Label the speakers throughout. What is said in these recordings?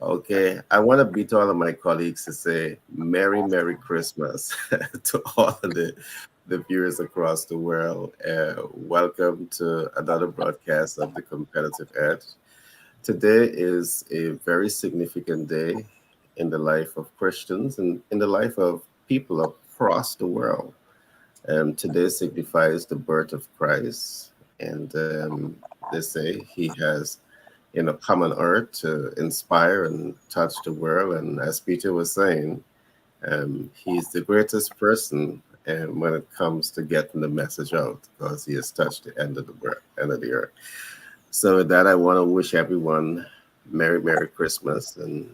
Speaker 1: Okay, I want to beat all of my colleagues to say Merry Christmas to all of the viewers across the world. Welcome to another broadcast of The Competitive Edge. Today is a very significant day in the life of Christians and in the life of people across the world. Today signifies the birth of Christ, and they say he has come on earth to inspire and touch the world. And as Peter was saying, he's the greatest person when it comes to getting the message out because he has touched the end of the world, end of the earth. So with that, I want to wish everyone Merry Christmas. And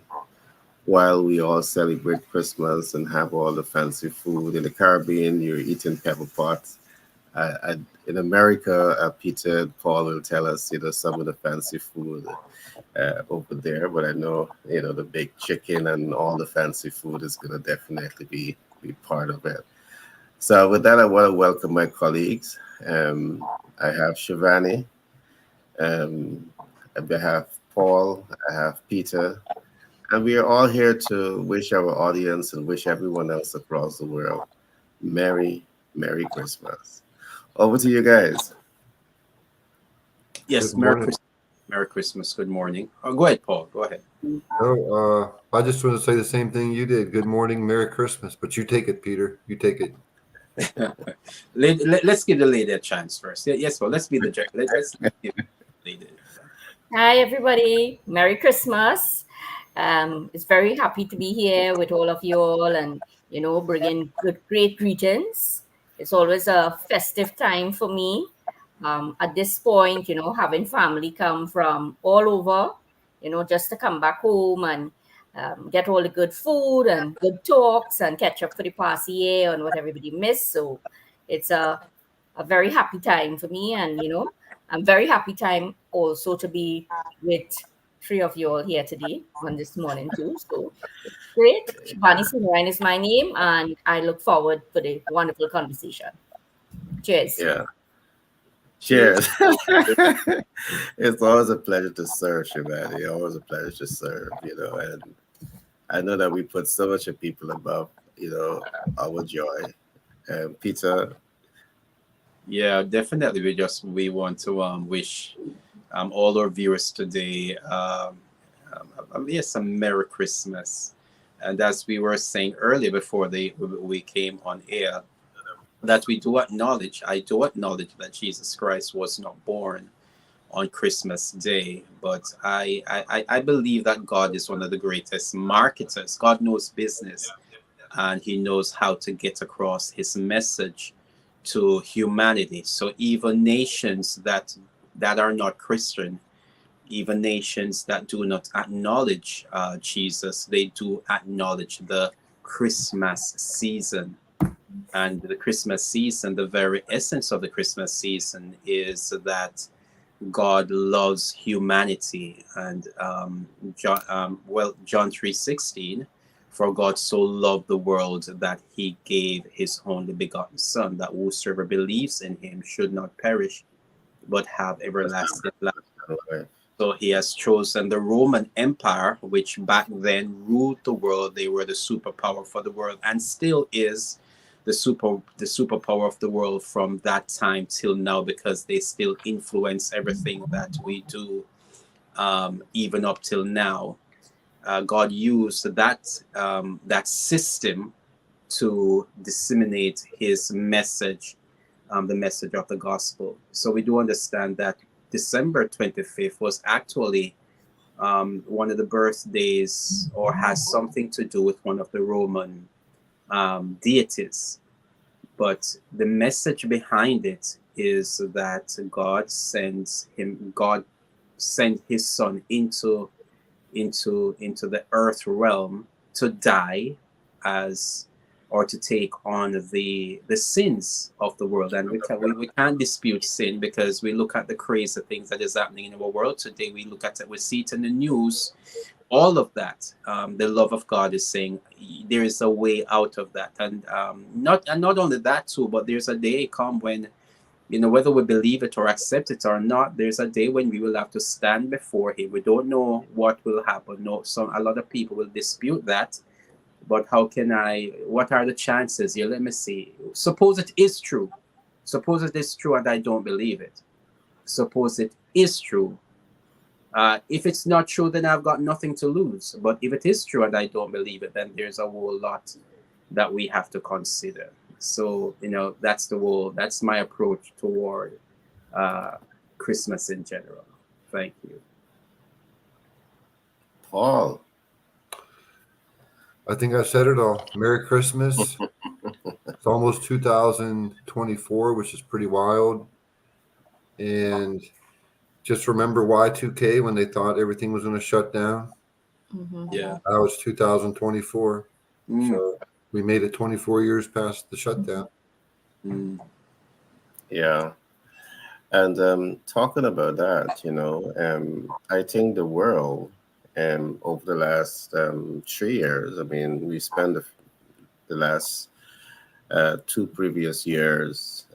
Speaker 1: while we all celebrate Christmas and have all the fancy food in the Caribbean, you're eating pepper pots. In America, Peter and Paul will tell us, some of the fancy food over there. But I know, the baked chicken and all the fancy food is going to definitely be part of it. So with that, I want to welcome my colleagues. I have Shivani. Um, I have Paul. I have Peter. And we are all here to wish our audience and wish everyone else across the world Merry Christmas. Over to you guys.
Speaker 2: Yes,
Speaker 3: Good morning.
Speaker 2: Merry Christmas. Good morning. Oh, go ahead, Paul. Go ahead.
Speaker 3: I just want to say the same thing you did. Good morning, Merry Christmas. But you take it, Peter. You take it.
Speaker 2: Let's give the lady a chance first. Yes, well, let's be the judge. Let's give the lady.
Speaker 4: Hi, everybody. Merry Christmas. It's very happy to be here with all of you all and, bringing great greetings. It's always a festive time for me. At this point, having family come from all over, just to come back home and get all the good food and good talks and catch up for the past year on what everybody missed. So it's a very happy time for me. And, I'm very happy time also to be with three of you all here today on this morning too. So it's great. Shivani Sunarayan is my name, and I look forward for the wonderful conversation. Cheers.
Speaker 1: Yeah.
Speaker 2: Cheers.
Speaker 1: Cheers. It's always a pleasure to serve, Shivani. Always a pleasure to serve, and I know that we put so much of people above, our joy. Peter,
Speaker 2: Yeah, definitely. We want to wish all our viewers today yes, a Merry Christmas. And as we were saying earlier before we came on air, that I do acknowledge that Jesus Christ was not born on Christmas Day, but I believe that God is one of the greatest marketers. God knows business, and he knows how to get across his message to humanity. So even nations that are not Christian, even nations that do not acknowledge Jesus, they do acknowledge the Christmas season. And the Christmas season, the very essence of the Christmas season is that God loves humanity. And John 3:16, for God so loved the world that he gave his only begotten Son, that whosoever believes in him should not perish, but have everlasting life. So he has chosen the Roman Empire, which back then ruled the world. They were the superpower for the world, and still is the superpower of the world from that time till now, because they still influence everything that we do, even up till now. God used that system to disseminate his message, the message of the gospel. So we do understand that December 25th was actually one of the birthdays, or has something to do with one of the Roman deities. But the message behind it is that God sent his son into the earth realm to die as, or to take on the sins of the world. And we can't dispute sin, because we look at the crazy things that is happening in our world today. We look at it, we see it in the news, all of that. The love of God is saying there is a way out of that. And not only that too, but there's a day come when whether we believe it or accept it or not, there's a day when we will have to stand before him. We don't know what will happen. No, a lot of people will dispute that. But what are the chances here? Let me see. Suppose it is true. Suppose it is true and I don't believe it. Suppose it is true. If it's not true, then I've got nothing to lose. But if it is true and I don't believe it, then there's a whole lot that we have to consider. So, that's my approach toward uh, Christmas in general. Thank you.
Speaker 1: Paul.
Speaker 3: I think I said it all. Merry Christmas. It's almost 2024, which is pretty wild. And just remember Y2K when they thought everything was going to shut down.
Speaker 2: Yeah.
Speaker 3: That was 2024.
Speaker 2: Mm,
Speaker 3: So we made it 24 years past the shutdown.
Speaker 2: mm,
Speaker 1: Yeah. And talking about that, I think the world, over the last 3 years, I mean, we spent the last two previous years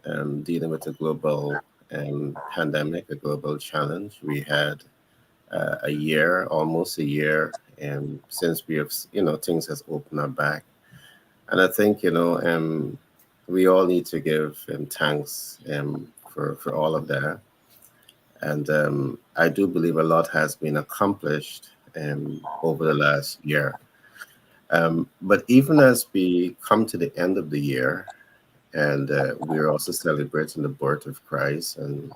Speaker 1: dealing with a global pandemic, a global challenge. We had a year, almost a year, since we have, things has opened up back. And I think, we all need to give thanks for all of that. And I do believe a lot has been accomplished over the last year. But even as we come to the end of the year, and we're also celebrating the birth of Christ, and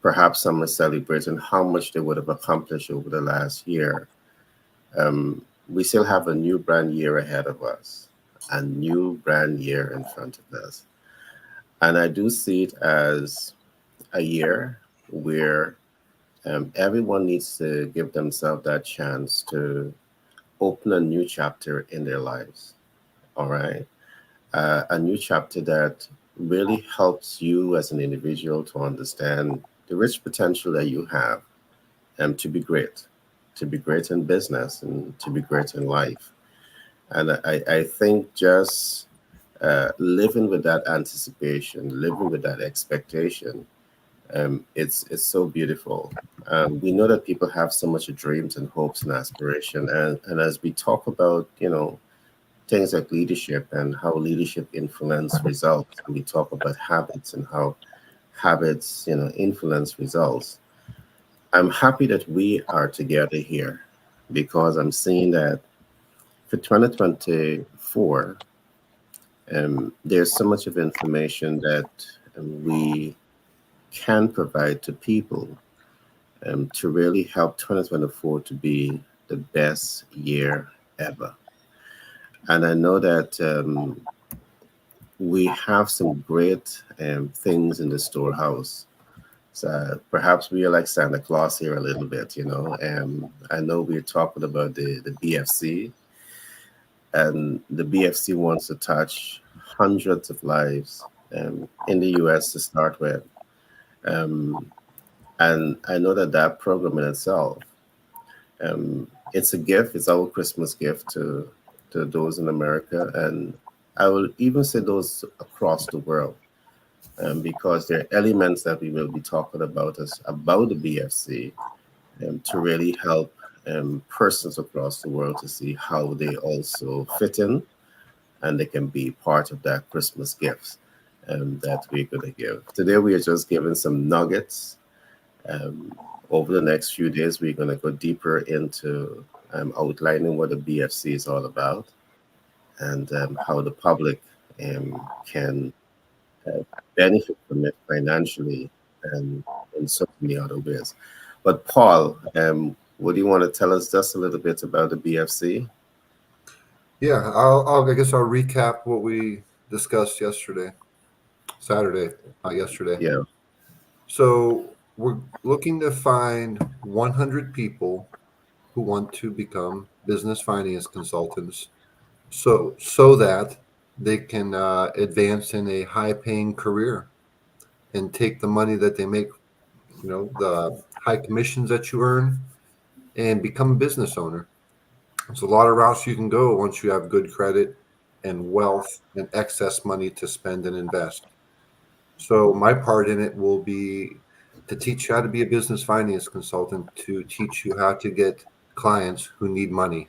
Speaker 1: perhaps some are celebrating how much they would have accomplished over the last year, we still have a new brand year ahead of us, a new brand year in front of us. And I do see it as a year where everyone needs to give themselves that chance to open a new chapter in their lives. All right. A new chapter that really helps you as an individual to understand the rich potential that you have and to be great in business and to be great in life. And I think just living with that anticipation, living with that expectation, it's so beautiful. We know that people have so much dreams and hopes and aspiration, and as we talk about, things like leadership and how leadership influence results, and we talk about habits and how habits, influence results. I'm happy that we are together here because I'm seeing that for 2024, there's so much of information that we can provide to people to really help 2024 to be the best year ever. And I know that we have some great things in the storehouse. So perhaps we are like Santa Claus here a little bit, I know we're talking about the BFC, and the BFC wants to touch hundreds of lives in the US to start with. Um, and I know that that program in itself, it's a gift. It's our Christmas gift to those in America, and I will even say those across the world, because there are elements that we will be talking about us about the BFC, to really help persons across the world to see how they also fit in and they can be part of that Christmas gifts that we're going to give. Today we are just giving some nuggets. um, Over the next few days, we're going to go deeper into outlining what the BFC is all about and how the public can uh, benefit from it financially and in so many other ways. But Paul, what do you want to tell us just a little bit about the BFC?
Speaker 3: Yeah, I guess I'll recap what we discussed yesterday, Saturday, not yesterday.
Speaker 1: Yeah.
Speaker 3: So we're looking to find 100 people who want to become business finance consultants, so that they can advance in a high-paying career and take the money that they make, the high commissions that you earn, and become a business owner. There's a lot of routes you can go once you have good credit and wealth and excess money to spend and invest. So my part in it will be to teach you how to be a business finance consultant, to teach you how to get clients who need money.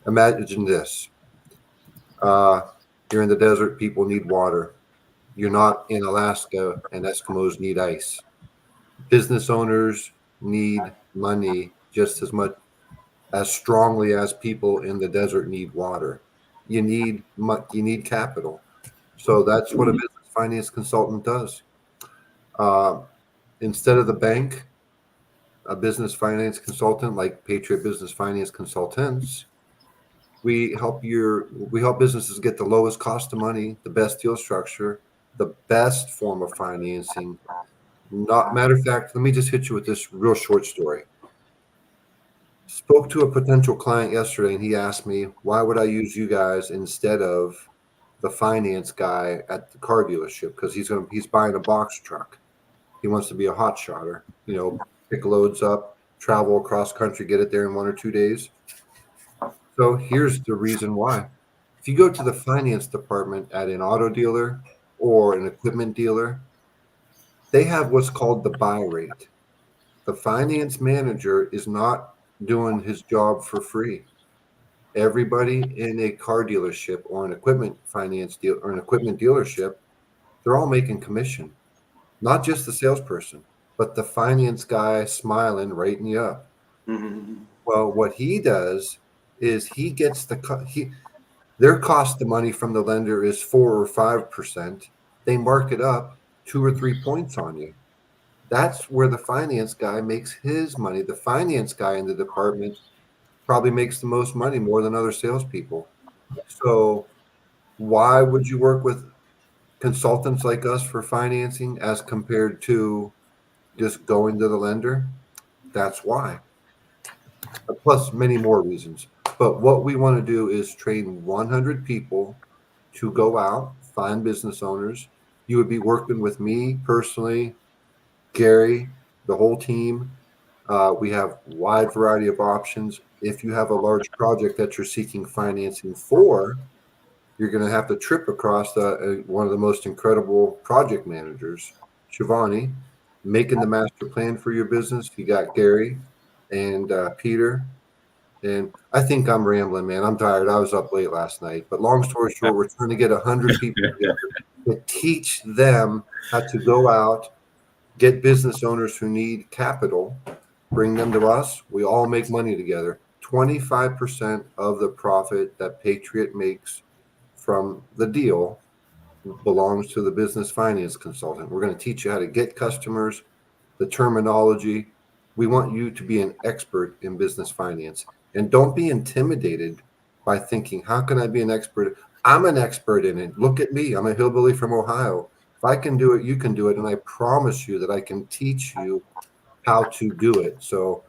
Speaker 3: Imagine this. Uh, you're in the desert, people need water. You're not in Alaska and Eskimos need ice. Business owners need money just as much as strongly as people in the desert need water. You need capital. So that's what a
Speaker 1: Mhm.
Speaker 3: business finance consultant does. Uh, Instead of the bank, a business finance consultant like Patriot Business Finance Consultants, we help businesses get the lowest cost of money, the best deal structure, the best form of financing. Not matter of fact, let me just hit you with this real short story. Spoke to a potential client yesterday, and he asked me, why would I use you guys instead of the finance guy at the car dealership? Because he's buying a box truck. He wants to be a hot shotter, pick loads up, travel across country, get it there in 1 or 2 days. So here's the reason why. If you go to the finance department at an auto dealer or an equipment dealer, they have what's called the buy rate. The finance manager is not doing his job for free. Everybody in a car dealership or an equipment finance deal or an equipment dealership, they're all making commission. Not just the salesperson, but the finance guy smiling, writing you up.
Speaker 2: Mhm.
Speaker 3: Well, what he does is he gets their cost of money from the lender is 4 or 5%. They mark it up 2 or 3 points on you. That's where the finance guy makes his money. The finance guy in the department probably makes the most money, more than other salespeople. So why would you work with consultants like us for financing as compared to just going to the lender? That's why. Plus many more reasons. But what we want to do is train 100 people to go out, find business owners. You would be working with me personally, Gary, the whole team. We have wide variety of options. If you have a large project that you're seeking financing for, you're going to have to trip across one of the most incredible project managers, Shivani, making the master plan for your business. You got Gary and Peter. And I think I'm rambling, man. I'm tired. I was up late last night. But long story short, we're trying to get 100 people together to teach them how to go out, get business owners who need capital, bring them to us. We all make money together. 25% of the profit that Patriot makes from the deal belongs to the business finance consultant. We're going to teach you how to get customers, the terminology. We want you to be an expert in business finance. And don't be intimidated by thinking, how can I be an expert? I'm an expert in it. Look at me. I'm a hillbilly from Ohio. If I can do it, you can do it. And I promise you that I can teach you how to do it. So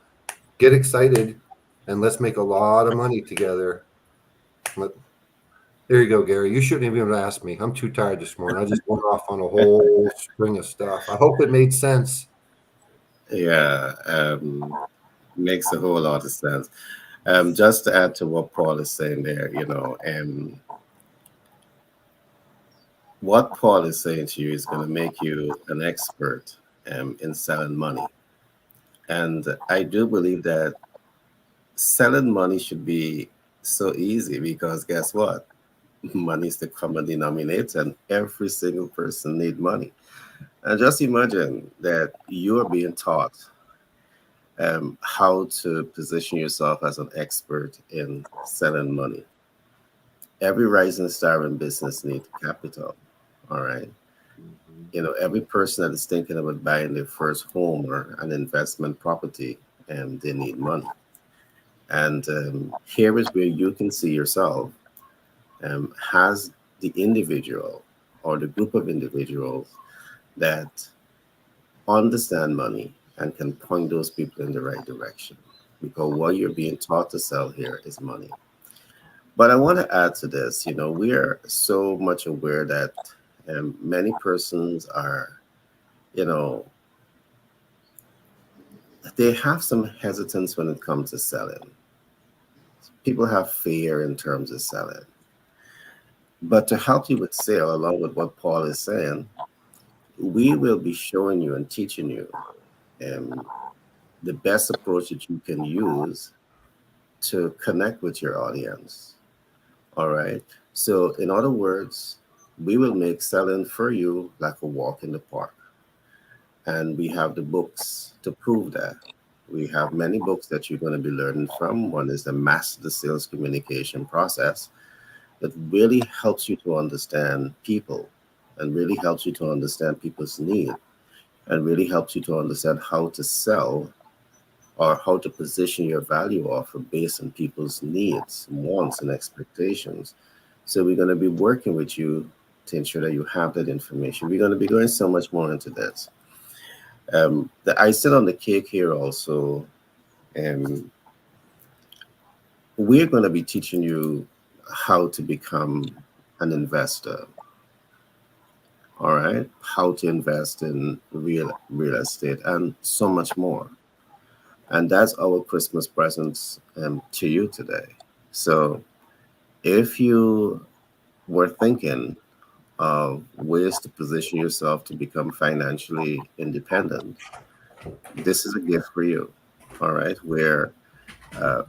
Speaker 3: get excited and let's make a lot of money together. There you go, Gary. You shouldn't have even asked me. I'm too tired this morning. I just went off on a whole string of stuff. I hope it made sense.
Speaker 1: Yeah, makes a whole lot of sense. Just to add to what Paul is saying there, what Paul is saying to you is going to make you an expert in selling money. And I do believe that selling money should be so easy because guess what? Money is the common denominator, and every single person need money. And just imagine that you are being taught how to position yourself as an expert in selling money. Every rising star in business needs capital. All right. Every person that is thinking about buying their first home or an investment property, they need money. And here is where you can see yourself has the individual or the group of individuals that understand money and can point those people in the right direction. Because what you're being taught to sell here is money. But I want to add to this, we are so much aware that many persons are, you know, they have some hesitance when it comes to selling. People have fear in terms of selling. But to help you with sale, along with what Paul is saying, we will be showing you and teaching you um, the best approach that you can use to connect with your audience. All right. So, in other words, we will make selling for you like a walk in the park. And we have the books to prove that. We have many books that you're going to be learning from. One is the Master the Sales Communication Process that really helps you to understand people and really helps you to understand people's need and really helps you to understand how to sell or how to position your value offer based on people's needs, wants, and expectations. So we're going to be working with you to ensure that you have that information. We're going to be going so much more into this. The icing on the cake here also, um, we're going to be teaching you how to become an investor. All right, how to invest in real estate and so much more. And that's our Christmas presents to you today. So if you were thinking of ways to position yourself to become financially independent, this is a gift for you. All right, where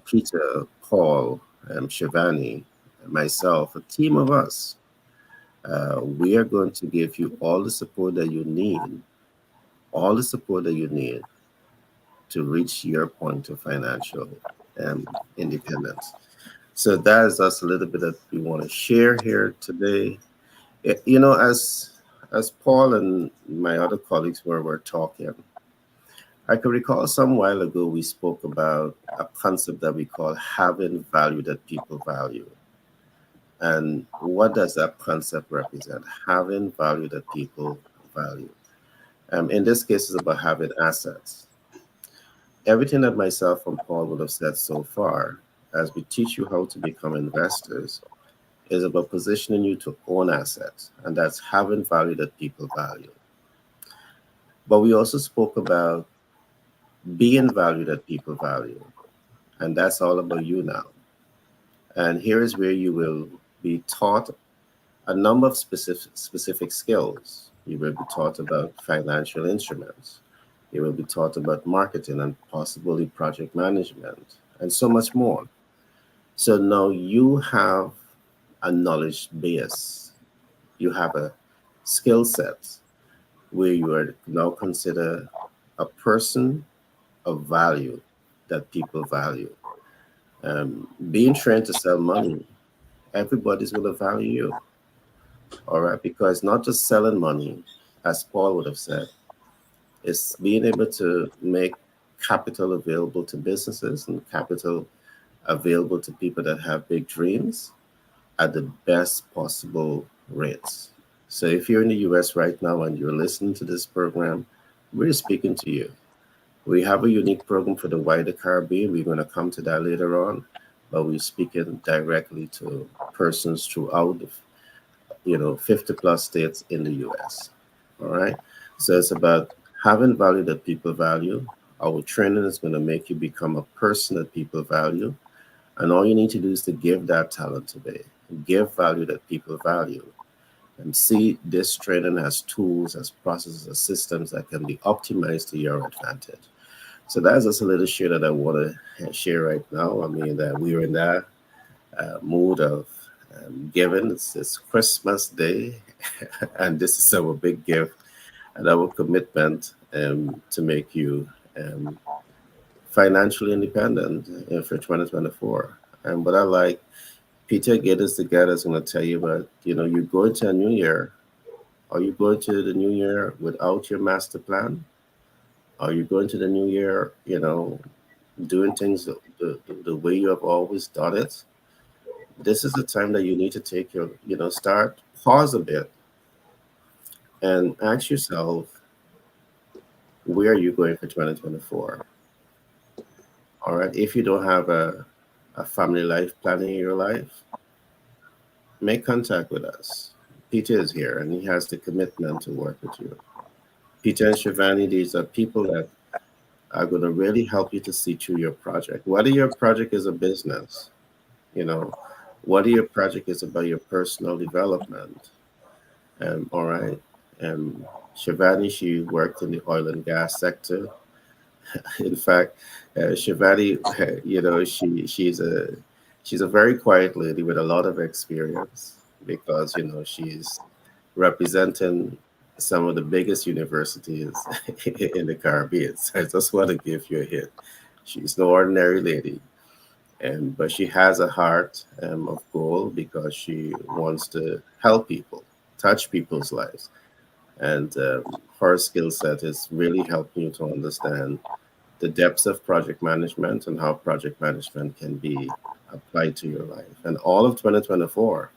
Speaker 1: Peter, Paul, Shivani, myself, a team of us, we are going to give you all the support that you need to reach your point of financial independence. So that is us a little bit that we want to share here today. You know, as Paul and my other colleagues were talking, I can recall some while ago we spoke about a concept that we call having value that people value. And what does that concept represent? Having value that people value. In this case, it's about having assets. Everything that myself and Paul would have said so far, as we teach you how to become investors, is about positioning you to own assets, and that's having value that people value. But we also spoke about being value that people value, and that's all about you now. And here is where you will be taught a number of specific skills. You will be taught about financial instruments. You will be taught about marketing and possibly project management and so much more. So now you have a knowledge base. You have a skill set where you are now considered a person of value that people value. Being trained to sell money, everybody's going to value you. All right, because not just selling money, as Paul would have said, it's being able to make capital available to businesses and capital available to people that have big dreams at the best possible rates. So if you're in the US right now and you're listening to this program, we're speaking to you. We have a unique program for the wider Caribbean. We're going to come to that later on, but we're speaking directly to persons throughout the 50 plus states in the US. All right. So it's about having value that people value. Our training is going to make you become a person that people value. And all you need to do is to give that talent away, give value that people value. And see this training as tools, as processes, as systems that can be optimized to your advantage. So that's just a little share that I want to share right now. I mean, that we're in that mood of giving. It's Christmas Day, and this is our big gift and our commitment to make you financially independent for 2024. And what I like, Peter Get Us Together is going to tell you about, you're going to a new year. Are you going to the new year without your master plan? Are you going to the new year, doing things the way you have always done it? This is the time that you need to take your, start, pause a bit, and ask yourself, where are you going for 2024? All right. If you don't have a family life plan in your life, make contact with us. Peter is here and he has the commitment to work with you. Peter and Shivani, these are people that are going to really help you to see through your project. Whether your project is a business, you know, whether your project is about your personal development, all right. Shivani, she worked in the oil and gas sector. In fact, Shivani, she's a very quiet lady with a lot of experience because she's representing some of the biggest universities in the Caribbean. So I just want to give you a hint. She's no ordinary lady, and but she has a heart of gold because she wants to help people, touch people's lives, and her skill set is really helping you to understand the depths of project management and how project management can be applied to your life. And all of 2024,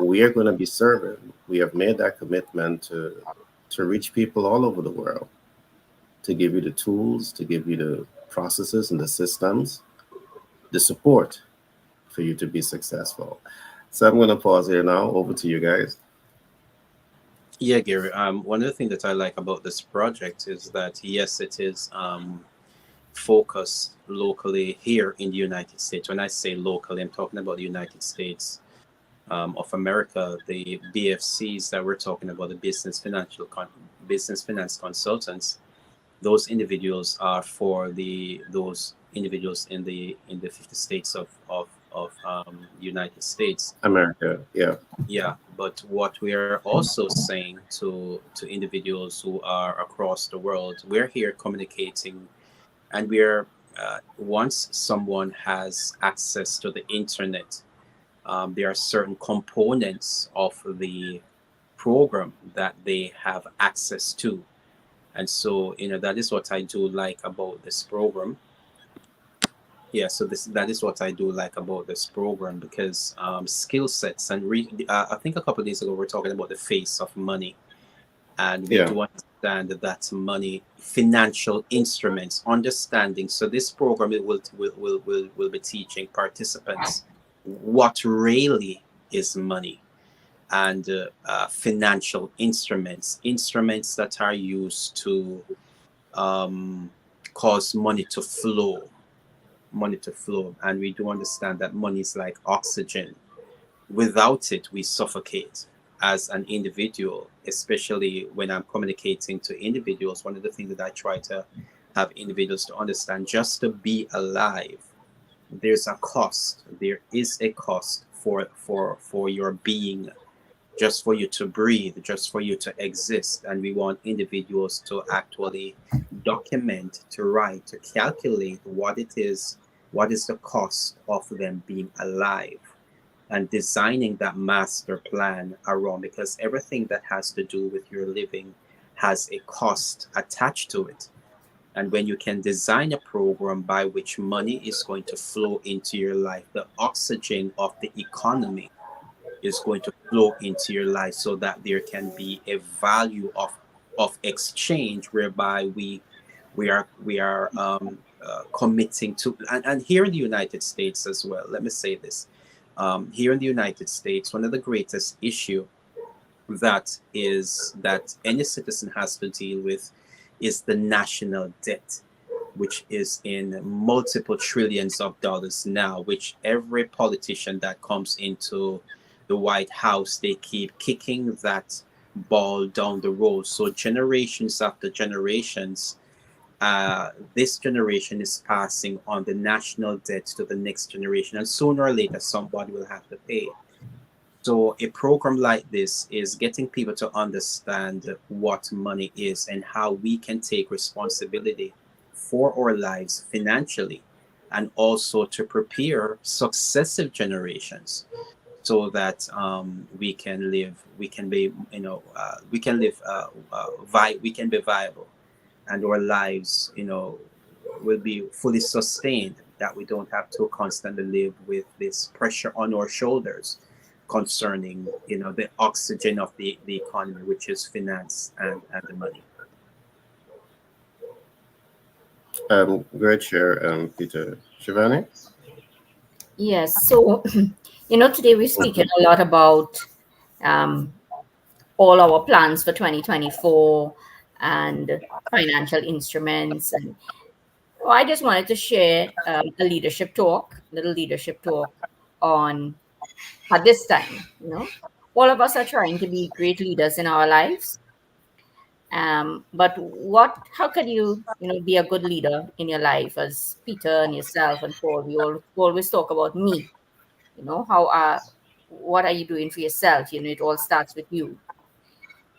Speaker 1: we are going to be serving. We have made that commitment to reach people all over the world, to give you the tools, to give you the processes and the systems, the support for you to be successful. So I'm going to pause here now. Over to you guys.
Speaker 2: Yeah, Gary. One of the things that I like about this project is that yes, it is focused locally here in the United States. When I say locally, I'm talking about the United States of America. The BFCs that we're talking about, the business finance consultants. Those individuals are for those individuals in the 50 states of United States.
Speaker 1: America, yeah.
Speaker 2: Yeah, but what we are also saying to individuals who are across the world, we're here communicating, and we're once someone has access to the internet, there are certain components of the program that they have access to, and so that is what I do like about this program. Yeah, so this that is what I do like about this program because skill sets and I think a couple of days ago we are talking about the face of money, and we
Speaker 1: Yeah.
Speaker 2: do understand that money, financial instruments, understanding. So this program it will be teaching participants what really is money and financial instruments that are used to um, cause money to flow. And we do understand that money is like oxygen. Without it, we suffocate as an individual, especially when I'm communicating to individuals. One of the things that I try to have individuals to understand, just to be alive, there's a cost. There is a cost for your being, just for you to breathe, just for you to exist. And we want individuals to actually document, to write, to calculate what is the cost of them being alive, and designing that master plan around, because everything that has to do with your living has a cost attached to it. And when you can design a program by which money is going to flow into your life, the oxygen of the economy is going to flow into your life, so that there can be a value of exchange whereby we are committing to. And here in the United States as well, let me say this, here in the United States, one of the greatest issue that any citizen has to deal with is the national debt, which is in multiple trillions of dollars now, which every politician that comes into the White House, they keep kicking that ball down the road. So generations after generations, this generation is passing on the national debt to the next generation, and sooner or later, somebody will have to pay. So a program like this is getting people to understand what money is and how we can take responsibility for our lives financially, and also to prepare successive generations so that we can be, we can live, we can be viable, and our lives, will be fully sustained, that we don't have to constantly live with this pressure on our shoulders concerning, the oxygen of the economy, which is finance and the money.
Speaker 1: Great share, Peter. Shivani?
Speaker 4: Yes. So, today we're speaking a lot about um, all our plans for 2024 and financial instruments. And I just wanted to share little leadership talk on at this time, all of us are trying to be great leaders in our lives. But how can be a good leader in your life? As Peter and yourself and Paul, we all always talk about me. What are you doing for yourself? It all starts with you.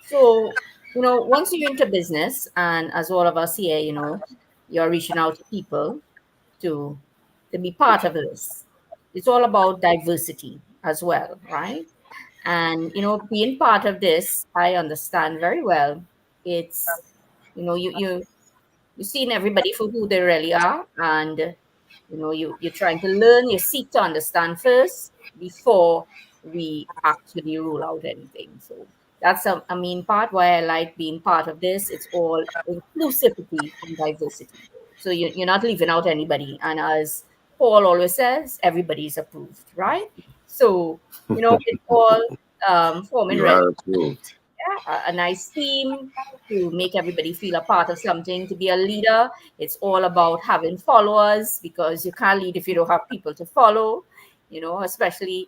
Speaker 4: So, once you're into business, and as all of us here, you're reaching out to people to be part of this. It's all about diversity as well, right? And being part of this, I understand very well. It's you're seeing everybody for who they really are, and you're trying to learn. You seek to understand first before we actually rule out anything. So that's a main part why I like being part of this. It's all inclusivity and diversity. So you're not leaving out anybody, and as Paul always says, everybody's approved, right? So it's all forming
Speaker 1: You
Speaker 4: really
Speaker 1: are approved.
Speaker 4: a nice team to make everybody feel a part of something. To be a leader, it's all about having followers, because you can't lead if you don't have people to follow. Especially,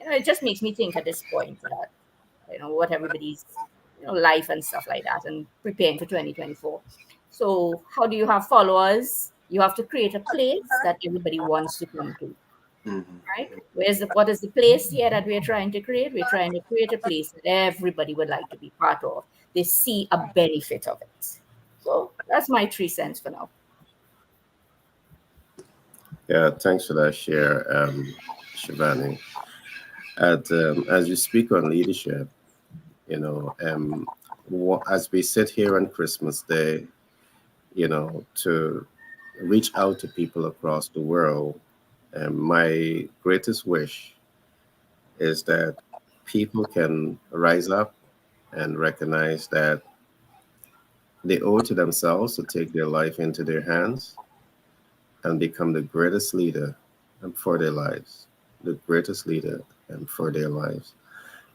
Speaker 4: it just makes me think at this point that what everybody's life and stuff like that, and preparing for 2024. So how do you have followers? You have to create a place that everybody wants to come to,
Speaker 2: Mhm.
Speaker 4: right? What is the place here that we're trying to create? We're trying to create a place that everybody would like to be part of. They see a benefit of it. So that's my 3 cents for now.
Speaker 1: Yeah, thanks for that share, Shivani. As you speak on leadership, you know, as we sit here on Christmas Day, to reach out to people across the world, my greatest wish is that people can rise up and recognize that they owe it to themselves to take their life into their hands and become the greatest leader for their lives, the greatest leader for their lives.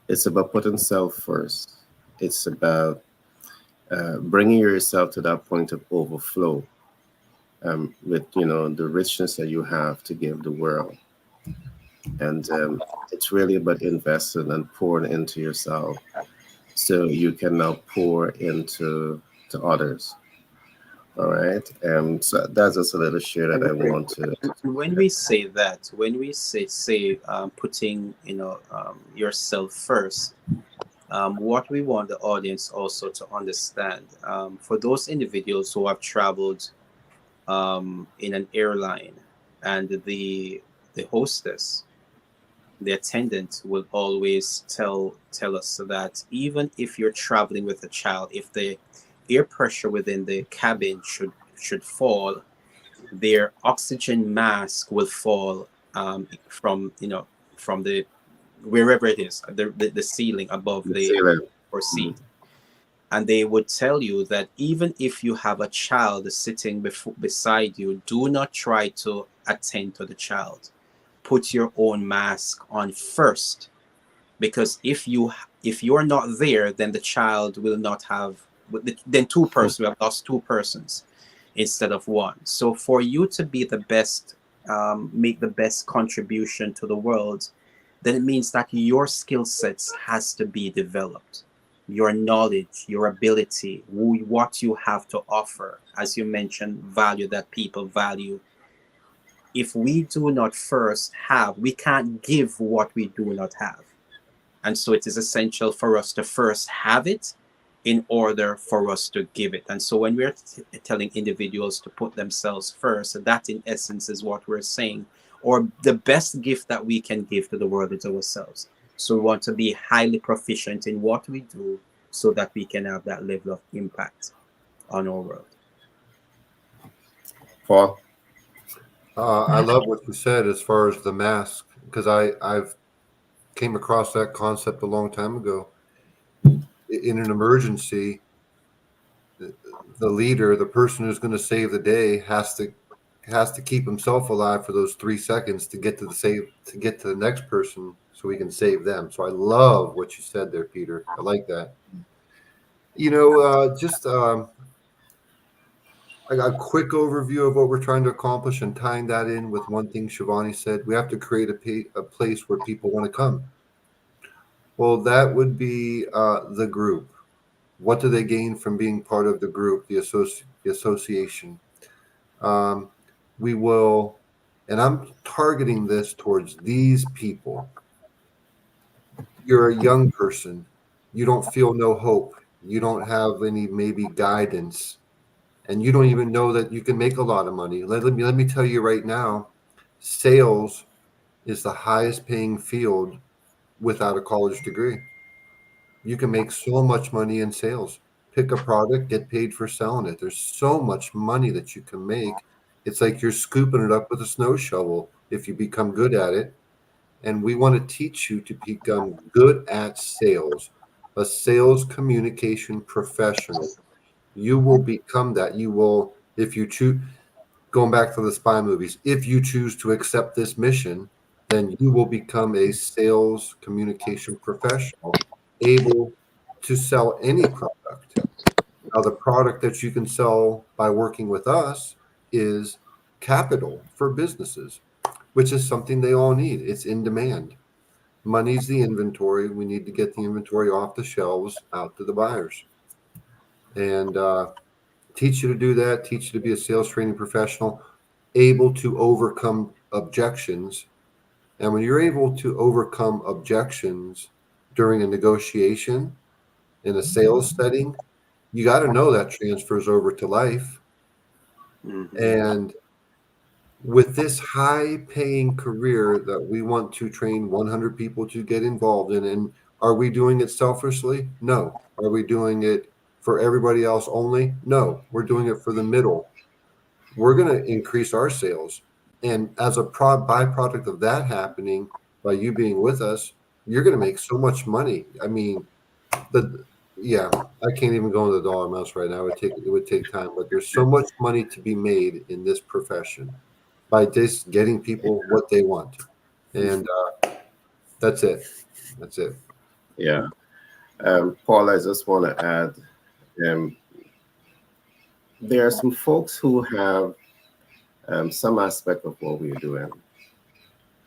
Speaker 1: It's about putting self first. It's about bringing yourself to that point of overflow with the richness that you have to give the world, and it's really about investing and pouring into yourself so you can now pour into others. All right, so that's just a little share that I want to
Speaker 2: And when we say that, when we say putting yourself first, what we want the audience also to understand, for those individuals who have traveled in an airline, and the hostess, the attendant will always tell us that even if you're traveling with a child, if the air pressure within the cabin should fall, their oxygen mask will fall, from from the wherever it is, the ceiling above the
Speaker 1: say that.
Speaker 2: or
Speaker 1: Mm.
Speaker 2: seat. And they would tell you that even if you have a child sitting beside you, do not try to attend to the child. Put your own mask on first, because if you're not there, then the child will not have. Then we have lost two persons instead of one. So for you to be the best, make the best contribution to the world, then it means that your skill sets has to be developed, your knowledge, your ability, what you have to offer, as you mentioned, value that people value. If we do not first have, we can't give what we do not have. And so it is essential for us to first have it in order for us to give it. And so when we're telling individuals to put themselves first, that in essence is what we're saying, or the best gift that we can give to the world is ourselves. So we want to be highly proficient in what we do so that we can have that level of impact on our world.
Speaker 1: Paul.
Speaker 3: I love what you said as far as the mask, because I've came across that concept a long time ago. In an emergency, the leader, the person who's going to save the day, has to keep himself alive for those 3 seconds to get to the next person, so we can save them. So I love what you said there, Peter. I like that. Just a quick overview of what we're trying to accomplish, and tying that in with one thing Shivani said: we have to create a place where people want to come. Well, that would be the group. What do they gain from being part of the group, the association? Um, we will, and I'm targeting this towards these people. You're a young person. You don't feel no hope. You don't have any maybe guidance, and you don't even know that you can make a lot of money. Let me tell you right now, sales is the highest paying field without a college degree. You can make so much money in sales. Pick a product, get paid for selling it. There's so much money that you can make. It's like you're scooping it up with a snow shovel if you become good at it. And we want to teach you to become good at sales, a sales communication professional. You will become that. You will, if you choose, going back to the spy movies, if you choose to accept this mission, then you will become a sales communication professional able to sell any product. Now, the product that you can sell by working with us is capital for businesses, which is something they all need. It's in demand. Money's the inventory. We need to get the inventory off the shelves out to the buyers. And teach you to do that, teach you to be a sales training professional, able to overcome objections. And when you're able to overcome objections during a negotiation in a sales setting, you got to know that transfers over to life.
Speaker 2: Mm-hmm.
Speaker 3: And with this high paying career that we want to train 100 people to get involved in, and are we doing it selfishly? No. Are we doing it for everybody else only? No. We're doing it for the middle. We're going to increase our sales. And as a byproduct of that happening, by you being with us, you're going to make so much money. I mean, the yeah, I can't even go into the dollar amounts right now. It would take time, but there's so much money to be made in this profession by just getting people what they want, and that's it. That's it.
Speaker 1: Yeah. Paul, I just want to add, um, there are some folks who have some aspect of what we're doing,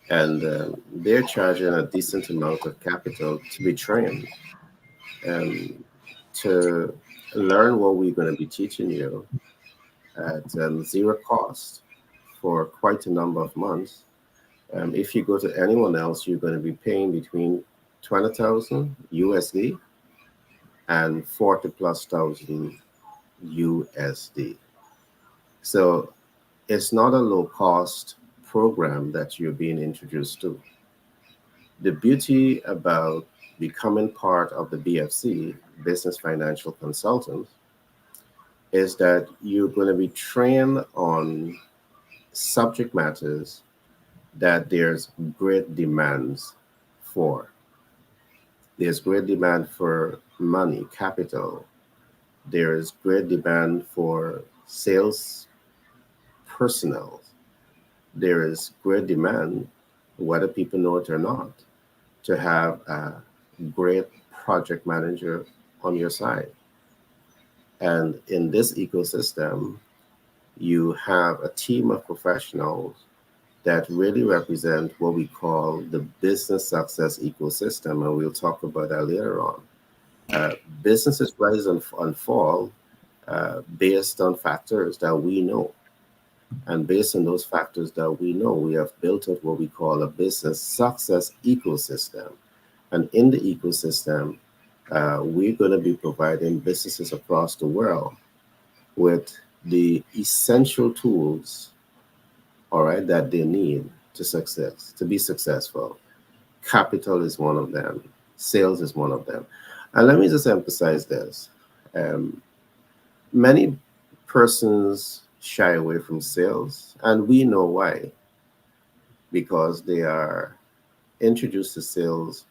Speaker 1: and they're charging a decent amount of capital to be trained and to learn what we're going to be teaching you at zero cost for quite a number of months. If you go to anyone else, you're going to be paying between 20,000 USD and 40 plus thousand USD. So it's not a low cost program that you're being introduced to. The beauty about becoming part of the BFC, Business Financial Consultant, is that you're going to be trained on subject matters that there's great demands for. There's great demand for money, capital. There's great demand for sales personnel. There is great demand, whether people know it or not, to have a great project manager on your side. And in this ecosystem, you have a team of professionals that really represent what we call the business success ecosystem. And we'll talk about that later on. Uh, Businesses rise and fall based on factors that we know. And based on those factors that we know, we have built up what we call a business success ecosystem. And in the ecosystem, we're going to be providing businesses across the world with the essential tools, all right, that they need to be successful. Capital is one of them. Sales is one of them. And let me just emphasize this. Um, Many persons shy away from sales, and we know why, because they are introduced to sales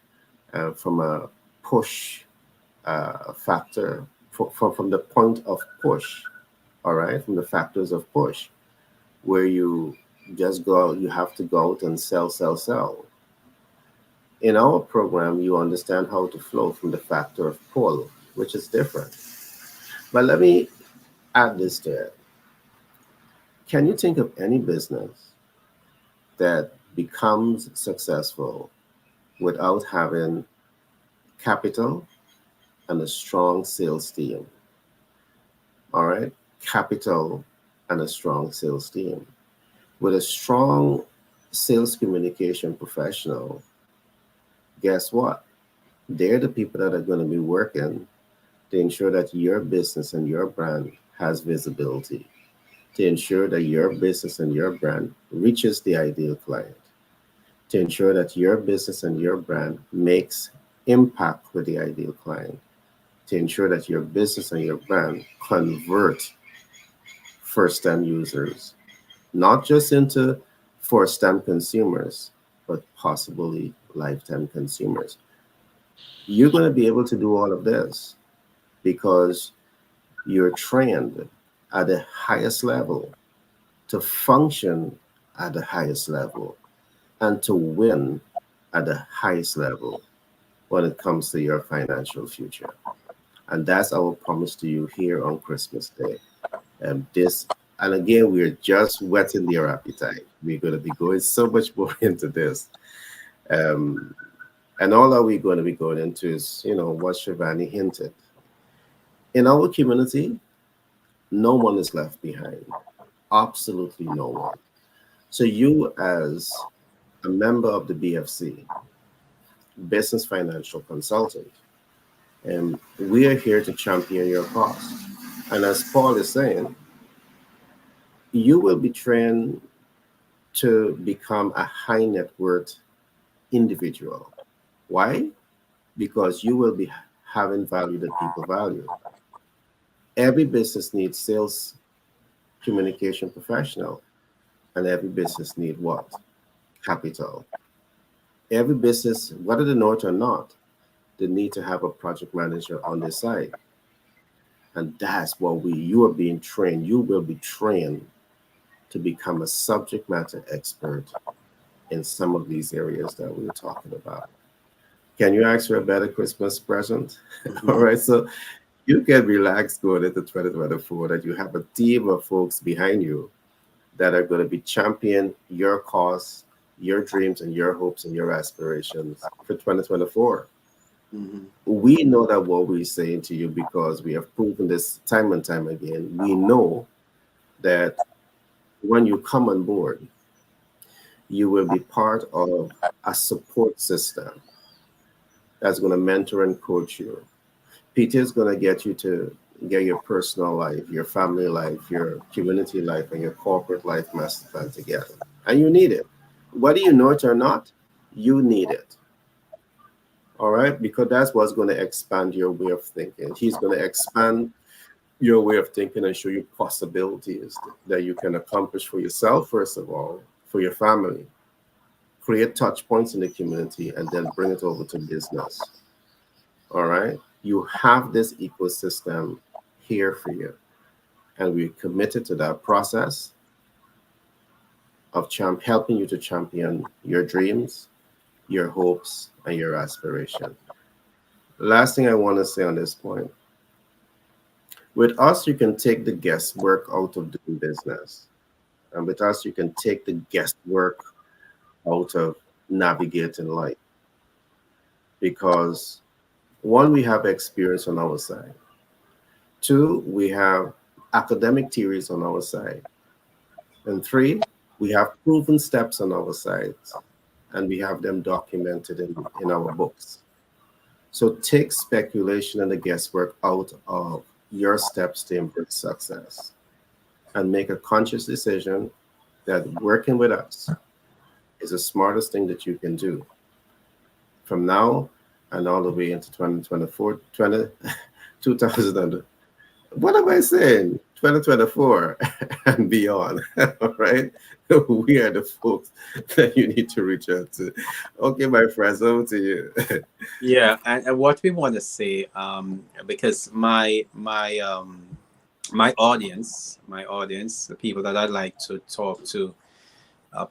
Speaker 1: from a push factor, from the point of push, all right, from the factors of push, where you just go out, you have to go out and sell, sell, sell. In our program, you understand how to flow from the factor of pull, which is different. But let me add this to it. Can you think of any business that becomes successful without having capital, and a strong sales team. All right, capital and a strong sales team. With a strong sales communication professional, guess what? They're the people that are going to be working to ensure that your business and your brand has visibility, to ensure that your business and your brand reaches the ideal client, to ensure that your business and your brand makes impact with the ideal client, to ensure that your business and your brand convert first time users, not just into first time consumers, but possibly lifetime consumers. You're going to be able to do all of this because you're trained at the highest level to function at the highest level and to win at the highest level when it comes to your financial future. And that's our promise to you here on Christmas Day. This, and again, we're just whetting their appetite. We're going to be going so much more into this. Um, and all that we're going to be going into is, what Shivani hinted. In our community, no one is left behind. Absolutely no one. So you, as a member of the BFC, Business Financial Consultant, we are here to champion your cause. And as Paul is saying, you will be trained to become a high net worth individual. Why? Because you will be having value that people value. Every business needs sales communication professional, and every business need what? Capital. Every business, whether they know it or not, they need to have a project manager on their side. And that's what you are being trained. You will be trained to become a subject matter expert in some of these areas that we were talking about. Can you ask for a better Christmas present? All right. So you can relax going into 2024 that you have a team of folks behind you that are going to be champion your cause, your dreams, and your hopes and your aspirations for 2024.
Speaker 2: Mhm.
Speaker 1: We know that what we're saying to you because we have proven this time and time again. We know that when you come on board, you will be part of a support system that's going to mentor and coach you. PT is going to get you to get your personal life, your family life, your community life, and your corporate life master plan together. And you need it. Whether you know it or not, you need it. All right? Because that's what's going to expand your way of thinking. He's going to expand your way of thinking and show you possibilities that you can accomplish for yourself, first of all, for your family. Create touch points in the community and then bring it over to business. All right. You have this ecosystem here for you. And we're committed to that process of helping you to champion your dreams, your hopes, and your aspiration. Last thing I want to say on this point, with us, you can take the guesswork out of doing business. And with us, you can take the guesswork out of navigating life. Because one, we have experience on our side. Two, we have academic theories on our side. And three, we have proven steps on our side. And we have them documented in our books. So take speculation and the guesswork out of your steps to embrace success and make a conscious decision that working with us is the smartest thing that you can do from now and all the way into 2024, 2000, what am I saying? 2024 and beyond. All right. We are the folks that you need to reach out to. Okay, my friends, over to you.
Speaker 2: Yeah, and what we want to say, because my audience, the people that I'd like to talk to,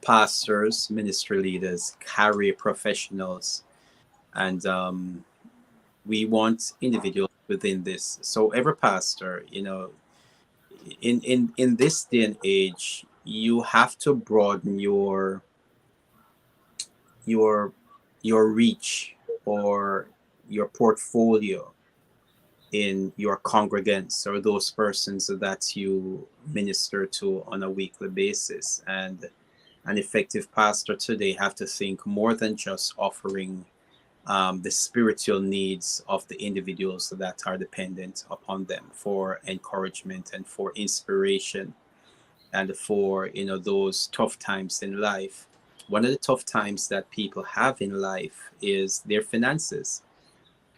Speaker 2: pastors, ministry leaders, career professionals, and we want individuals within this. So every pastor, in this day and age, you have to broaden your your reach, or your portfolio in your congregants or those persons that you minister to on a weekly basis. And an effective pastor today have to think more than just offering the spiritual needs of the individuals that are dependent upon them for encouragement and for inspiration and for those tough times in life. One of the tough times that people have in life is their finances.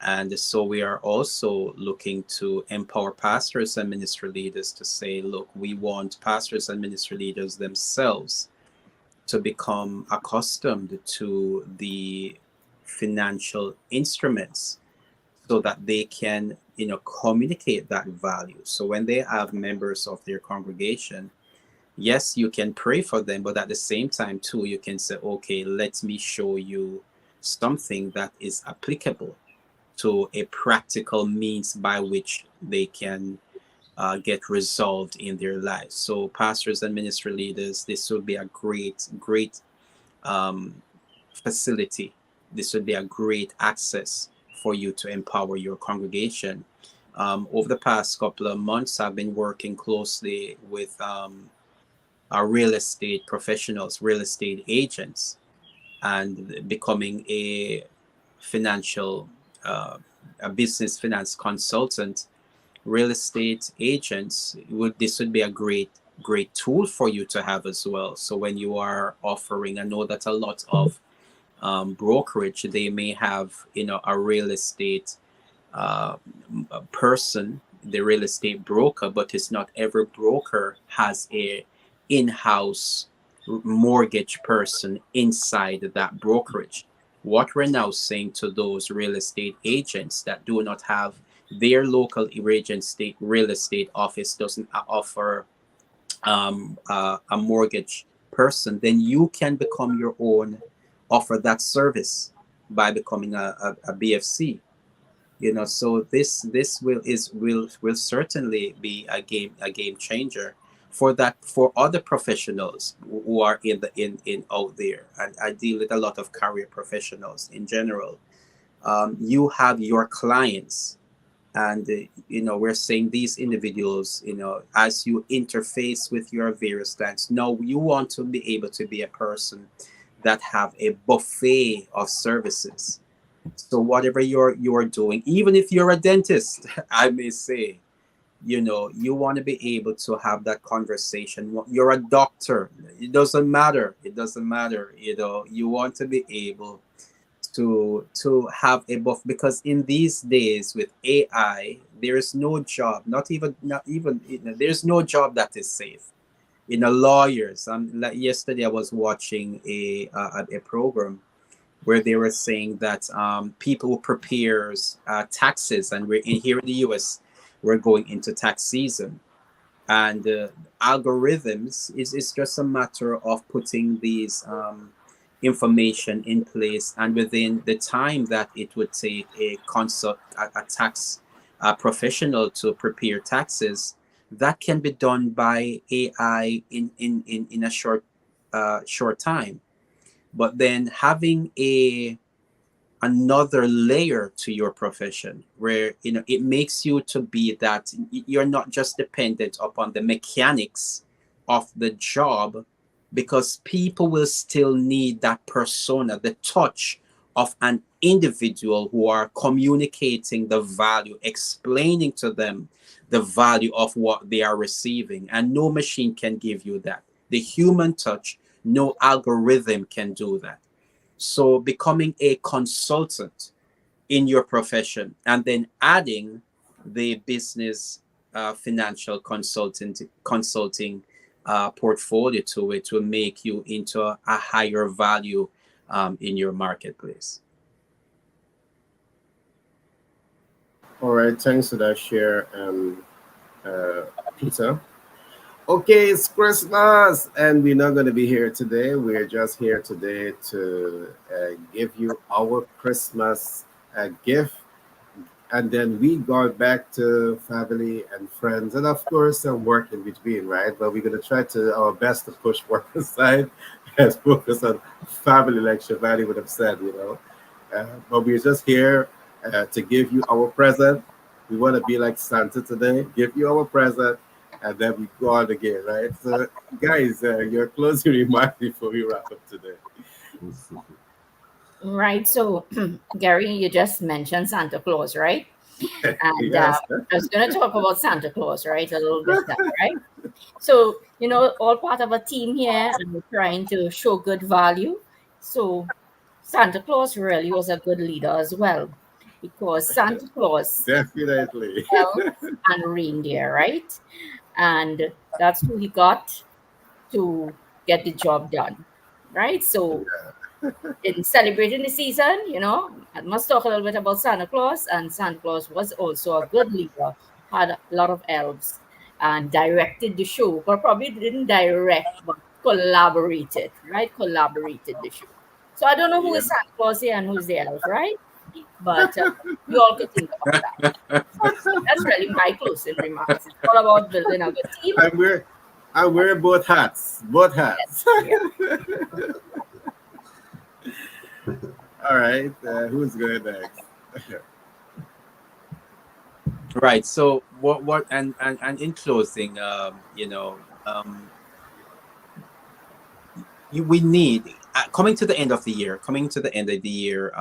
Speaker 2: And so we are also looking to empower pastors and ministry leaders to say, look, we want pastors and ministry leaders themselves to become accustomed to the financial instruments so that they can, communicate that value. So when they have members of their congregation, yes, you can pray for them, but at the same time, too, you can say, okay, let me show you something that is applicable to a practical means by which they can get resolved in their lives. So, pastors and ministry leaders, this would be a great, great um, facility. This would be a great access for you to empower your congregation. Over the past couple of months, I've been working closely with our real estate professionals, real estate agents, and becoming financial, uh, a business finance consultant. Real estate agents would this would be a great tool for you to have as well. So when you are offering, I know that a lot of brokerage, they may have a real estate uh, person, the real estate broker, but it's not every broker has a in-house mortgage person inside that brokerage. What we're now saying to those real estate agents that do not have their local real estate office doesn't offer a mortgage person, then you can become your own, offer that service by becoming a BFC. So this will certainly be a game changer for that, for other professionals who are in out there. And I deal with a lot of career professionals in general. You have your clients, and we're saying these individuals, as you interface with your various clients, now you want to be able to be a person that have a buffet of services. So whatever you're doing, even if you're a dentist, I may say, you want to be able to have that conversation. You're a doctor, it doesn't matter. You want to be able to have a buff, because in these days with AI, there is no job, not even there's no job that is safe. Lawyers, like yesterday I was watching a program where they were saying that people who prepares taxes, and we're in here in the US, we're going into tax season, and algorithms is just a matter of putting these information in place, and within the time that it would take a tax professional to prepare taxes, that can be done by AI in a short time. But then having another layer to your profession, where it makes you to be that you're not just dependent upon the mechanics of the job, because people will still need that persona, the touch of an individual who are communicating the value, explaining to them the value of what they are receiving, and no machine can give you that. The human touch, no algorithm can do that. So becoming a consultant in your profession, and then adding the business financial consulting portfolio to it, will make you into a higher value in your marketplace.
Speaker 1: All right, thanks for that share, Peter. Okay, it's Christmas, and we're not going to be here today. We're just here today to give you our Christmas gift, and then we go back to family and friends, and of course some work in between, right? But we're going to try to our best to push work aside and focus on family, like Shivani would have said. But we're just here. to give you our present. We want to be like Santa today, give you our present, and then we go on again, right? So, guys, your closing remark before we wrap up today.
Speaker 4: Right. So, Gary, you just mentioned Santa Claus, right? And
Speaker 1: Yes.
Speaker 4: I was going to talk about Santa Claus, right? A little bit now, right? So, all part of a team here, and we're trying to show good value. So, Santa Claus really was a good leader as well, because Santa Claus
Speaker 1: Definitely.
Speaker 4: elves and reindeer, right? And that's who he got to get the job done, right? So, in celebrating the season, I must talk a little bit about Santa Claus. And Santa Claus was also a good leader, had a lot of elves, and directed the show, but probably didn't direct, but collaborated, right? Collaborated the show. So I don't know who
Speaker 1: Yeah.
Speaker 4: is Santa Claus here and who's the elf, right? But you all could think about that. So that's really my closing remarks. It's all about building a good team.
Speaker 1: I'm wearing, I'm wearing both hats. Both hats.
Speaker 4: Yeah.
Speaker 1: All right. Who's going next?
Speaker 2: Right. So what and in closing, we need coming to the end of the year. Coming to the end of the year,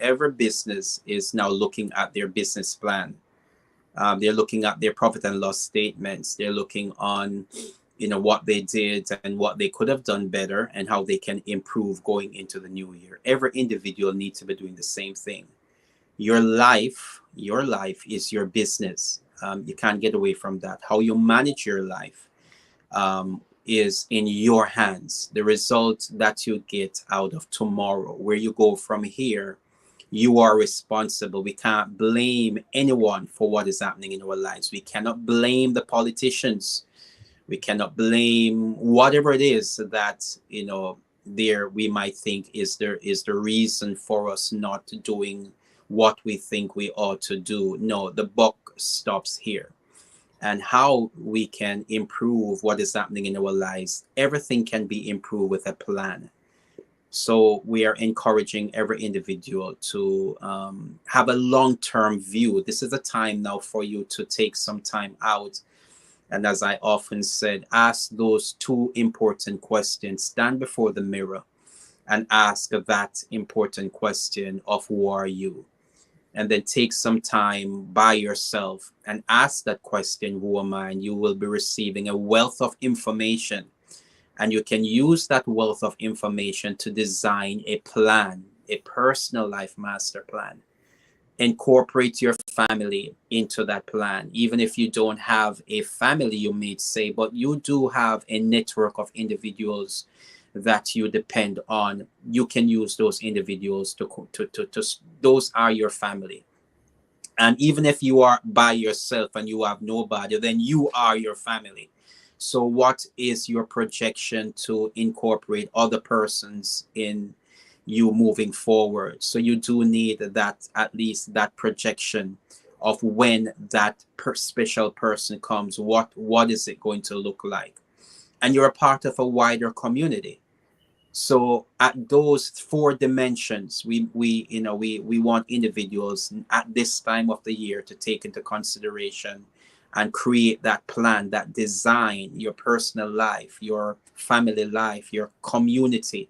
Speaker 2: every business is now looking at their business plan. They're looking at their profit and loss statements. They're looking on, what they did and what they could have done better and how they can improve going into the new year. Every individual needs to be doing the same thing. Your life is your business. You can't get away from that. How you manage your life is in your hands. The result that you get out of tomorrow, where you go from here, you are responsible. We can't blame anyone for what is happening in our lives. We cannot blame the politicians. We cannot blame whatever it is that there we might think is the reason for us not doing what we think we ought to do. No, the buck stops here. And how we can improve what is happening in our lives, everything can be improved with a plan. So we are encouraging every individual to have a long-term view. This is a time now for you to take some time out. And as I often said, ask those two important questions. Stand before the mirror and ask that important question of who are you? And then take some time by yourself and ask that question, who am I? And you will be receiving a wealth of information. And you can use that wealth of information to design a plan, a personal life master plan. Incorporate your family into that plan. Even if you don't have a family, you may say, but you do have a network of individuals that you depend on. You can use those individuals to those are your family. And even if you are by yourself and you have nobody, then you are your family. So what is your projection to incorporate other persons in you moving forward? So you do need that, at least that projection of when that special person comes, what is it going to look like? And you're a part of a wider community. So at those four dimensions, we want individuals at this time of the year to take into consideration and create that plan, that design, your personal life, your family life, your community,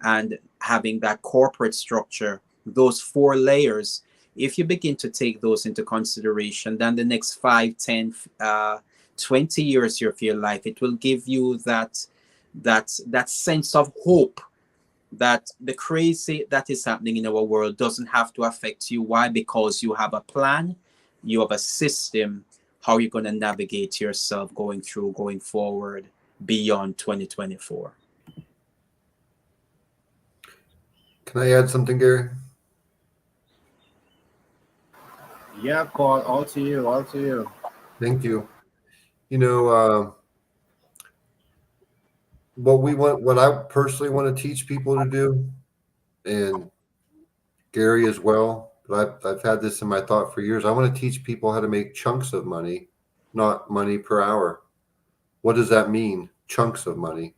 Speaker 2: and having that corporate structure, those four layers. If you begin to take those into consideration, then the next 5, 10, 20 years of your life, it will give you that sense of hope that the crazy that is happening in our world doesn't have to affect you. Why? Because you have a plan, you have a system, how you're going to navigate yourself going forward beyond 2024.
Speaker 3: Can I add something, Gary?
Speaker 1: Yeah, Paul, all to you, all to you.
Speaker 3: Thank you. You know, what I personally want to teach people to do, and Gary as well, but I've had this in my thought for years. I want to teach people how to make chunks of money, not money per hour. What does that mean? Chunks of money.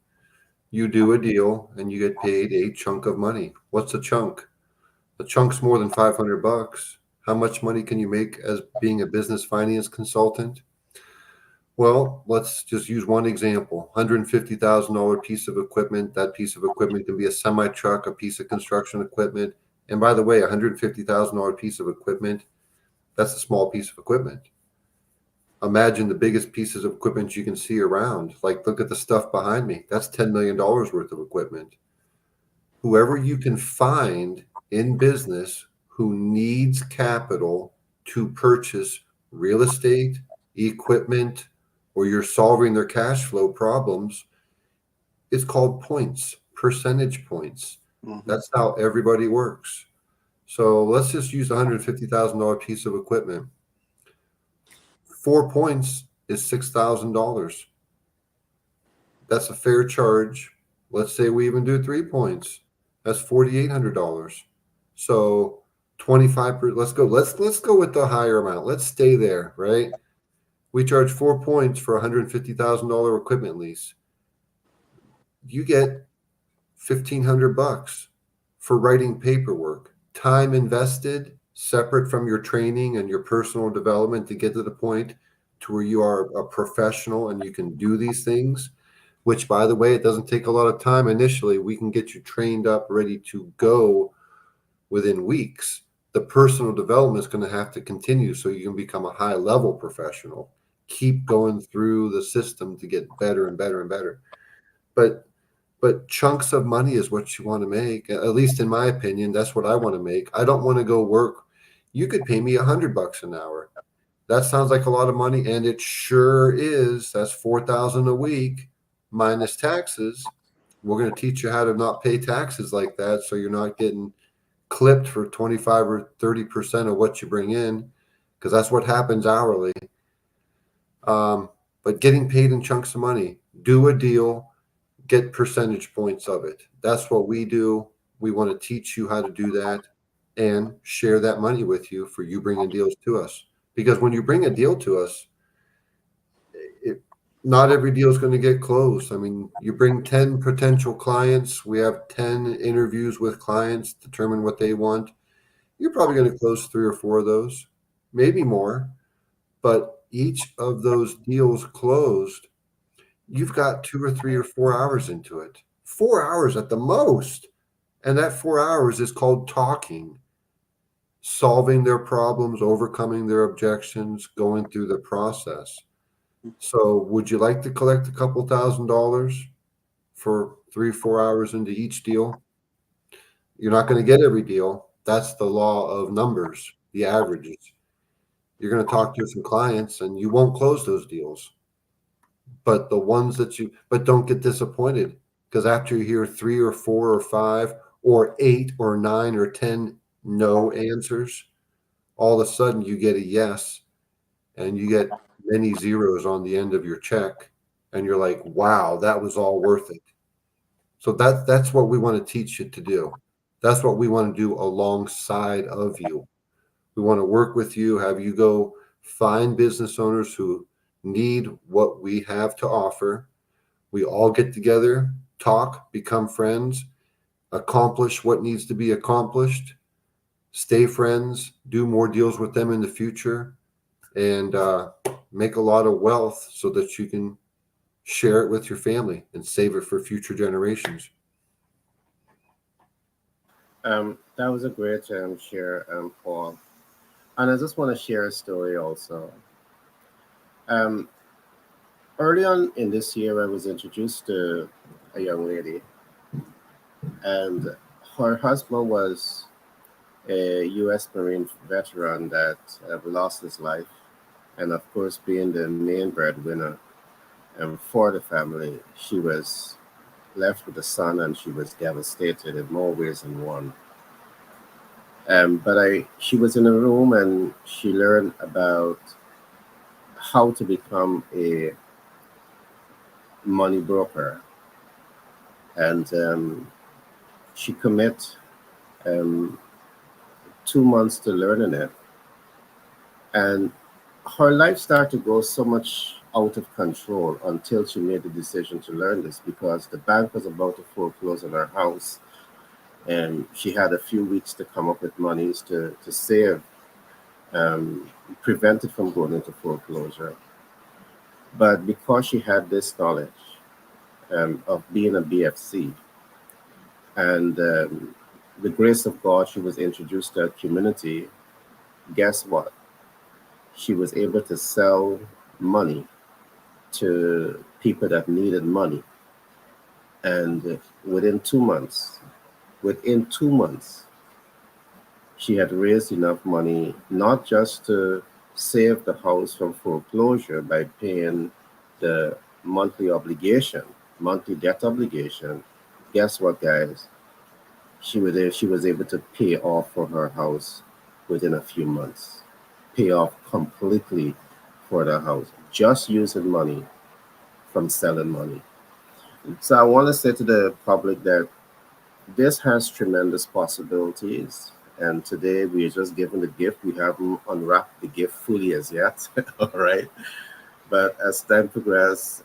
Speaker 3: You do a deal and you get paid a chunk of money. What's a chunk? A chunk's more than $500. How much money can you make as being a business finance consultant? Well, let's just use one example. $150,000 piece of equipment. That piece of equipment can be a semi truck, a piece of construction equipment. And by the way, $150,000 piece of equipment, that's a small piece of equipment. Imagine the biggest pieces of equipment you can see around. Like, look at the stuff behind me. That's $10 million worth of equipment. Whoever you can find in business who needs capital to purchase real estate, equipment, or you're solving their cash flow problems, it's called points, percentage points.
Speaker 2: Mm-hmm.
Speaker 3: That's how everybody works. So let's just use a $150,000 piece of equipment. 4 points is $6,000. That's a fair charge. Let's say we even do 3 points. That's $4,800. So 25%. Let's go. Let's go with the higher amount. Let's stay there, right? We charge 4 points for a $150,000 equipment lease. You get $1,500 for writing paperwork, time invested, separate from your training and your personal development to get to the point to where you are a professional and you can do these things. Which, by the way, it doesn't take a lot of time initially. We can get you trained up, ready to go within weeks. The personal development is going to have to continue so you can become a high level professional. Keep going through the system to get better and better and better. But chunks of money is what you want to make. At least in my opinion, that's what I want to make. I don't want to go work. You could pay me $100 an hour. That sounds like a lot of money, and it sure is. That's $4,000 a week minus taxes. We're going to teach you how to not pay taxes like that, so you're not getting clipped for 25 or 30% of what you bring in, because that's what happens hourly. But getting paid in chunks of money, do a deal, get percentage points of it. That's what we do. We want to teach you how to do that and share that money with you for you bringing deals to us. Because when you bring a deal to us, not every deal is going to get closed. I mean, you bring 10 potential clients. We have 10 interviews with clients, determine what they want. You're probably going to close 3 or 4 of those, maybe more. But each of those deals closed, you've got 2 or 3 or 4 hours into it. 4 hours at the most. And that 4 hours is called talking, solving their problems, overcoming their objections, going through the process. So would you like to collect a couple $1,000s for 3 or 4 hours into each deal? You're not going to get every deal. That's the law of numbers, the averages. You're going to talk to some clients and you won't close those deals. But the ones that but don't get disappointed, because after you hear 3 or 4 or 5 or 8 or 9 or 10 no answers, all of a sudden you get a yes and you get many zeros on the end of your check. And you're like, wow, that was all worth it. So that's what we want to teach you to do. That's what we want to do alongside of you. We want to work with you, have you go find business owners who need what we have to offer. We all get together, talk, become friends, accomplish what needs to be accomplished, stay friends, do more deals with them in the future, and make a lot of wealth so that you can share it with your family and save it for future generations.
Speaker 1: That was a great share, Paul. And I just want to share a story also. Um, Early on in this year, I was introduced to a young lady, and her husband was a U.S. Marine veteran that lost his life. And of course, being the main breadwinner for the family, she was left with a son and she was devastated in more ways than one. She was in a room and she learned about how to become a money broker, and she commit um, 2 months to learning it, and her life started to go so much out of control until she made the decision to learn this because the bank was about to foreclose on her house, and she had a few weeks to come up with monies to save um, prevented from going into foreclosure. But because she had this knowledge of being a BFC and the grace of God, she was introduced to a community. Guess what? She was able to sell money to people that needed money. And within 2 months, she had raised enough money not just to save the house from foreclosure by paying the monthly obligation, monthly debt obligation. Guess what, guys? She was able to pay off for her house within a few months, pay off completely for the house, just using money from selling money. So I want to say to the public that this has tremendous possibilities. And today we are just given the gift. We haven't unwrapped the gift fully as yet. All right. But as time progresses,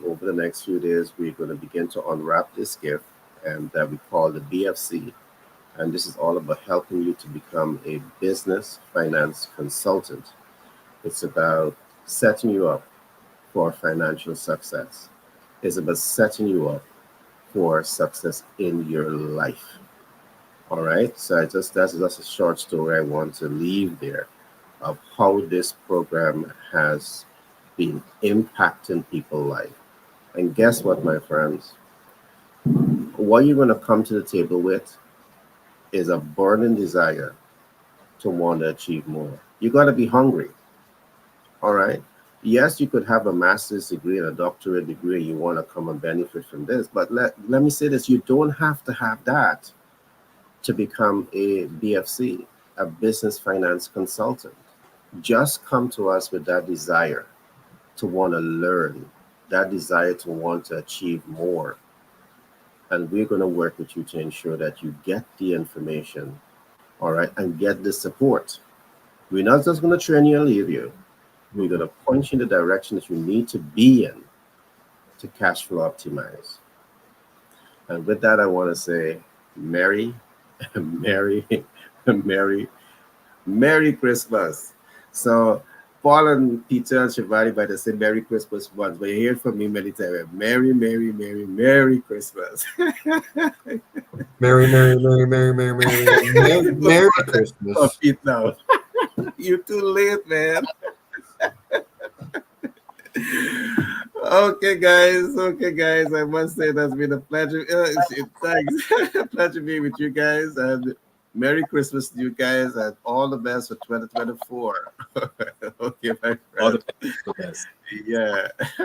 Speaker 1: over the next few days, we're going to begin to unwrap this gift and that we call the BFC. And this is all about helping you to become a business finance consultant. It's about setting you up for financial success. It's about setting you up for success in your life. All right. So that's just a short story I want to leave there of how this program has been impacting people's life. And guess what, my friends? What you're going to come to the table with is a burning desire to want to achieve more. You got to be hungry. All right. Yes, you could have a master's degree and a doctorate degree. You want to come and benefit from this. But let me say this, you don't have to have that to become a BFC, a business finance consultant. Just come to us with that desire to want to learn, that desire to want to achieve more. And we're going to work with you to ensure that you get the information, all right, and get the support. We're not just going to train you and leave you. We're going to point you in the direction that you need to be in to cash flow optimize. And with that, I want to say, Merry, Merry, Merry, Merry Christmas. So, Paul and Peter and Shivani by the say Merry Christmas once, but you hear it from me many times. Merry, Merry, Merry, Merry Christmas.
Speaker 3: Merry, Merry, Merry, Merry, Merry, Merry, Merry, Merry
Speaker 1: Oh,
Speaker 3: Christmas.
Speaker 1: Pete, now. You're too late, man. Okay, guys. I must say that's been a pleasure. Thanks, pleasure being with you guys, and Merry Christmas to you guys, and all the best for 2024. Okay, my
Speaker 2: All the
Speaker 1: friend.
Speaker 2: best.
Speaker 1: Yeah.